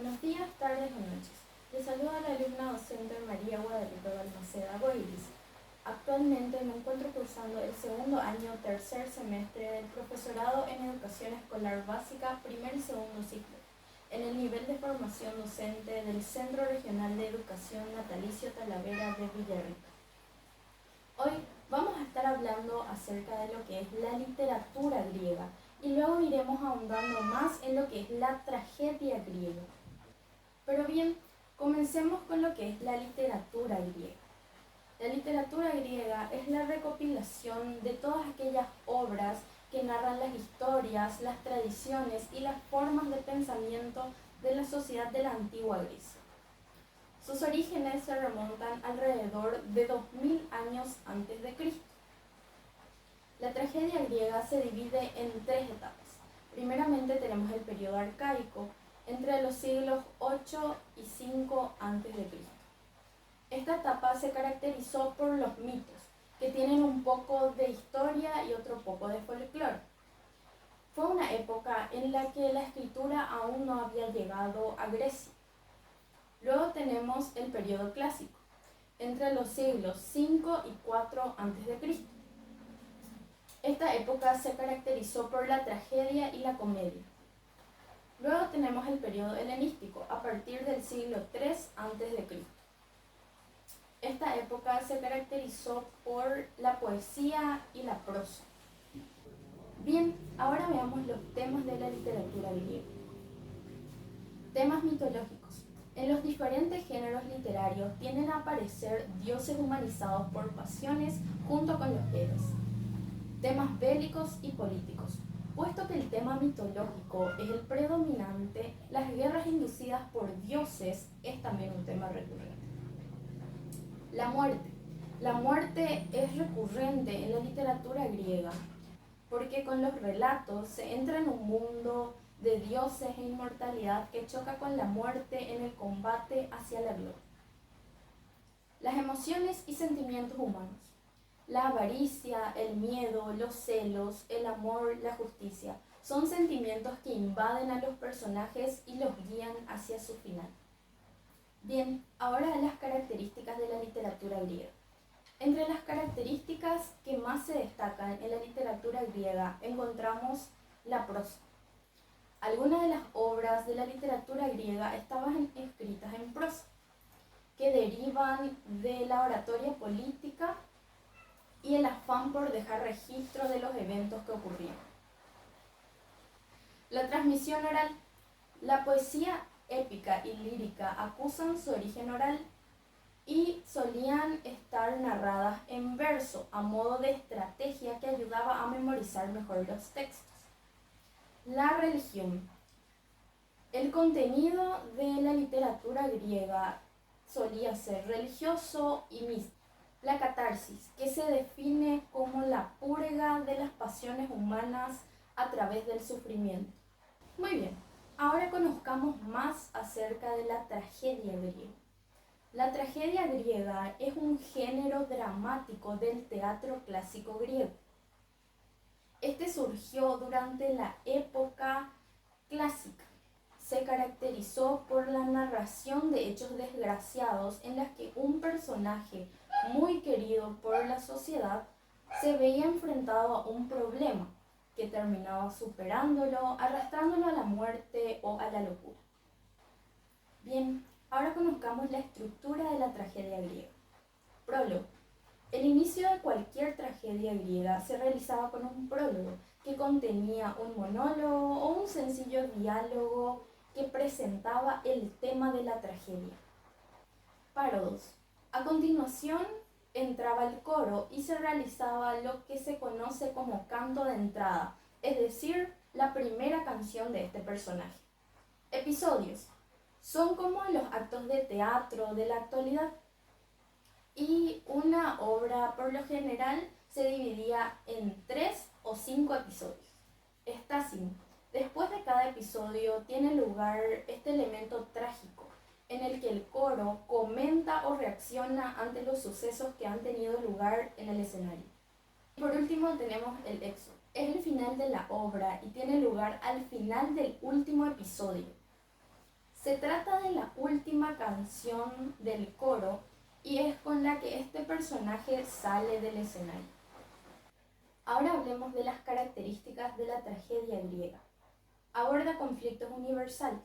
Buenos días, tardes o noches. Les saluda la alumna docente María Guadalupe Balmaceda Boiris. Actualmente me encuentro cursando el segundo año, tercer semestre del profesorado en Educación Escolar Básica, primer y segundo ciclo, en el nivel de formación docente del Centro Regional de Educación Natalicio Talavera de Villarrica. Hoy vamos a estar hablando acerca de lo que es la literatura griega y luego iremos ahondando más en lo que es la tragedia griega. Pero bien, comencemos con lo que es la literatura griega. La literatura griega es la recopilación de todas aquellas obras que narran las historias, las tradiciones y las formas de pensamiento de la sociedad de la antigua Grecia. Sus orígenes se remontan alrededor de 2000 años antes de Cristo. La tragedia griega se divide en tres etapas. Primeramente tenemos el periodo arcaico, entre los siglos 8 y 5 a.C. Esta etapa se caracterizó por los mitos, que tienen un poco de historia y otro poco de folclore. Fue una época en la que la escritura aún no había llegado a Grecia. Luego tenemos el periodo clásico, entre los siglos 5 y 4 a.C. Esta época se caracterizó por la tragedia y la comedia. Luego tenemos el periodo helenístico, a partir del siglo 3 a.C. Esta época se caracterizó por la poesía y la prosa. Bien, ahora veamos los temas de la literatura griega. Temas mitológicos. En los diferentes géneros literarios tienden a aparecer dioses humanizados por pasiones junto con los héroes. Temas bélicos y políticos. Puesto que el tema mitológico es el predominante, las guerras inducidas por dioses es también un tema recurrente. La muerte. La muerte es recurrente en la literatura griega, porque con los relatos se entra en un mundo de dioses e inmortalidad que choca con la muerte en el combate hacia la gloria. Las emociones y sentimientos humanos. La avaricia, el miedo, los celos, el amor, la justicia, son sentimientos que invaden a los personajes y los guían hacia su final. Bien, ahora las características de la literatura griega. Entre las características que más se destacan en la literatura griega encontramos la prosa. Algunas de las obras de la literatura griega estaban escritas en prosa, que derivan de la oratoria política y el afán por dejar registro de los eventos que ocurrían. La transmisión oral. La poesía épica y lírica acusan su origen oral y solían estar narradas en verso a modo de estrategia que ayudaba a memorizar mejor los textos. La religión. El contenido de la literatura griega solía ser religioso y místico. La catarsis, que se define como la purga de las pasiones humanas a través del sufrimiento. Muy bien, ahora conozcamos más acerca de la tragedia griega. La tragedia griega es un género dramático del teatro clásico griego. Este surgió durante la época clásica. Se caracterizó por la narración de hechos desgraciados en las que un personaje muy querido por la sociedad se veía enfrentado a un problema que terminaba superándolo, arrastrándolo a la muerte o a la locura. Bien, ahora conozcamos la estructura de la tragedia griega. Prólogo. El inicio de cualquier tragedia griega se realizaba con un prólogo que contenía un monólogo o un sencillo diálogo que presentaba el tema de la tragedia. Parodos. A continuación entraba el coro y se realizaba lo que se conoce como canto de entrada, es decir, la primera canción de este personaje. Episodios. Son como los actos de teatro de la actualidad. Y una obra por lo general se dividía en 3 o 5 episodios. Está así. Después de cada episodio tiene lugar este elemento trágico, en el que el coro comenta o reacciona ante los sucesos que han tenido lugar en el escenario. Y por último tenemos el éxodo. Es el final de la obra y tiene lugar al final del último episodio. Se trata de la última canción del coro y es con la que este personaje sale del escenario. Ahora hablemos de las características de la tragedia griega. Aborda conflictos universales.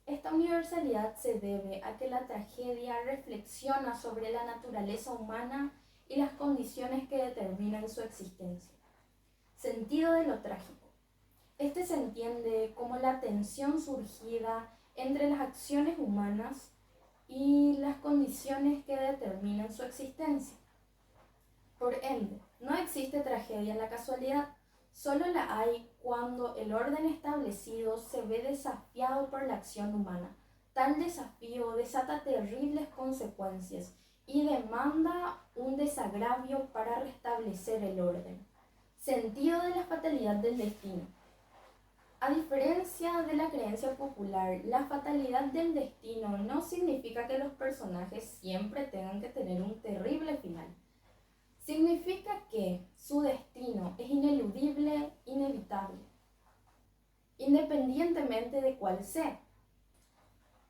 Esta universalidad se debe a que la tragedia reflexiona sobre la naturaleza humana y las condiciones que determinan su existencia. Sentido de lo trágico. Este se entiende como la tensión surgida entre las acciones humanas y las condiciones que determinan su existencia. Por ende, no existe tragedia en la casualidad, solo la hay cuando el orden establecido se ve desafiado por la acción humana. Tal desafío desata terribles consecuencias y demanda un desagravio para restablecer el orden. Sentido de la fatalidad del destino. A diferencia de la creencia popular, la fatalidad del destino no significa que los personajes siempre tengan que tener un terrible final. Significa que su destino es ineludible, inevitable, independientemente de cuál sea.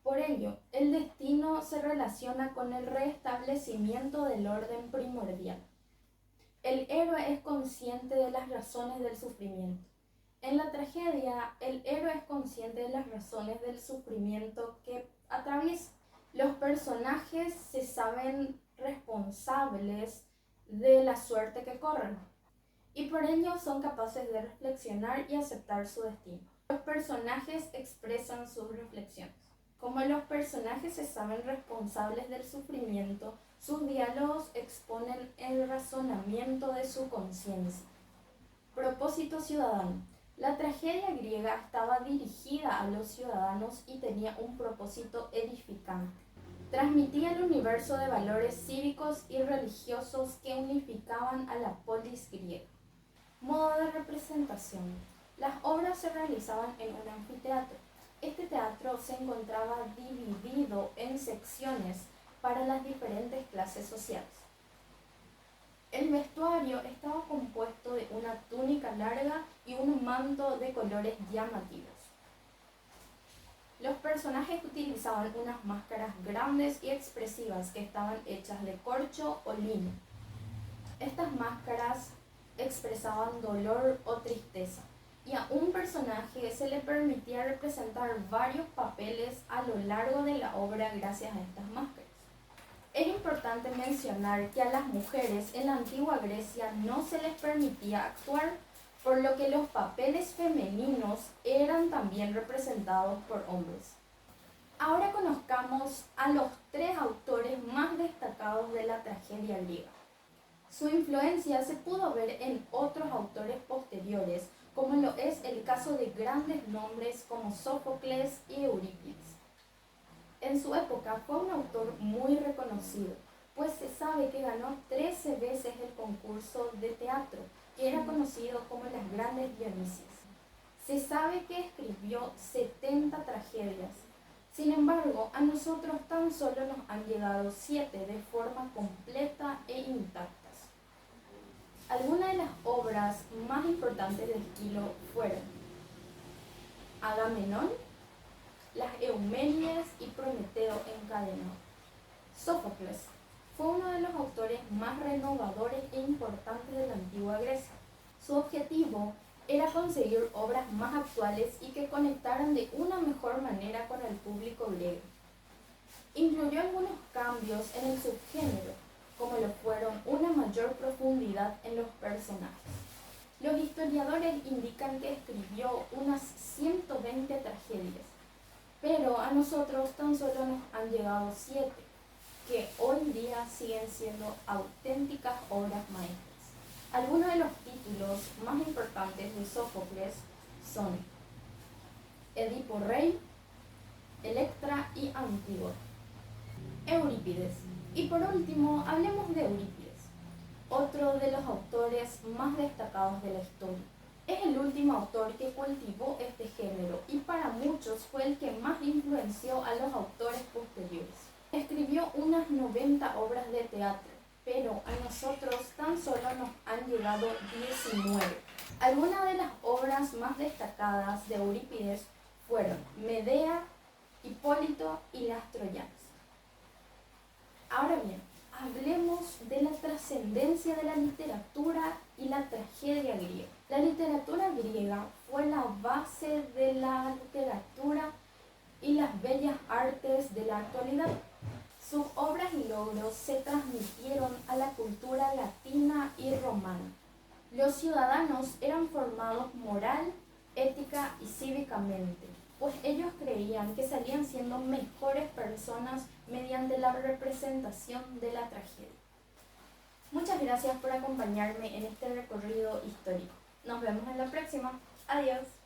Por ello, el destino se relaciona con el restablecimiento del orden primordial. El héroe es consciente de las razones del sufrimiento. En la tragedia, el héroe es consciente de las razones del sufrimiento que atraviesa. Los personajes se saben responsables de la suerte que corren y por ello son capaces de reflexionar y aceptar su destino. Los personajes expresan sus reflexiones. Como los personajes se saben responsables del sufrimiento, sus diálogos exponen el razonamiento de su conciencia. Propósito ciudadano. La tragedia griega estaba dirigida a los ciudadanos y tenía un propósito edificante. Transmitía el universo de valores cívicos y religiosos que unificaban a la polis griega. Modo de representación. Las obras se realizaban en un anfiteatro. Este teatro se encontraba dividido en secciones para las diferentes clases sociales. El vestuario estaba compuesto de una túnica larga y un manto de colores llamativos. Los personajes utilizaban unas máscaras grandes y expresivas que estaban hechas de corcho o lino. Estas máscaras expresaban dolor o tristeza, y a un personaje se le permitía representar varios papeles a lo largo de la obra gracias a estas máscaras. Es importante mencionar que a las mujeres en la antigua Grecia no se les permitía actuar, por lo que los papeles femeninos eran también representados por hombres. Ahora conozcamos a los tres autores más destacados de la tragedia griega. Su influencia se pudo ver en otros autores posteriores, como lo es el caso de grandes nombres como Sófocles y Eurípides. En su época fue un autor muy reconocido, pues se sabe que ganó 13 veces el concurso de teatro, que era conocido como las Grandes Dionisias. Se sabe que escribió 70 tragedias. Sin embargo, a nosotros tan solo nos han llegado 7 de forma completa e intactas. Algunas de las obras más importantes de Esquilo fueron Agamenón, las Euménides y Prometeo encadenado. Sófocles fue uno de los autores más renovadores e importantes de la antigua Grecia. Su objetivo era conseguir obras más actuales y que conectaran de una mejor manera con el público griego. Incluyó algunos cambios en el subgénero, como lo fueron una mayor profundidad en los personajes. Los historiadores indican que escribió unas 120 tragedias, pero a nosotros tan solo nos han llegado 7, que hoy día siguen siendo auténticas obras maestras. Algunos de los títulos más importantes de Sófocles son Edipo Rey, Electra y Antígona. Eurípides. Y por último, hablemos de Eurípides, otro de los autores más destacados de la historia. Es el último autor que cultivó este género y para muchos fue el que más influenció a los autores posteriores. Escribió unas 90 obras de teatro, pero a nosotros tan solo nos han llegado 19. Algunas de las obras más destacadas de Eurípides fueron Medea, Hipólito y las troyanas. Ahora bien, hablemos de la trascendencia de la literatura y la tragedia griega. La literatura griega fue la base de la literatura y las bellas artes de la actualidad. Sus obras y logros se transmitieron a la cultura latina y romana. Los ciudadanos eran formados moral, ética y cívicamente, pues ellos creían que salían siendo mejores personas mediante la representación de la tragedia. Muchas gracias por acompañarme en este recorrido histórico. Nos vemos en la próxima. Adiós.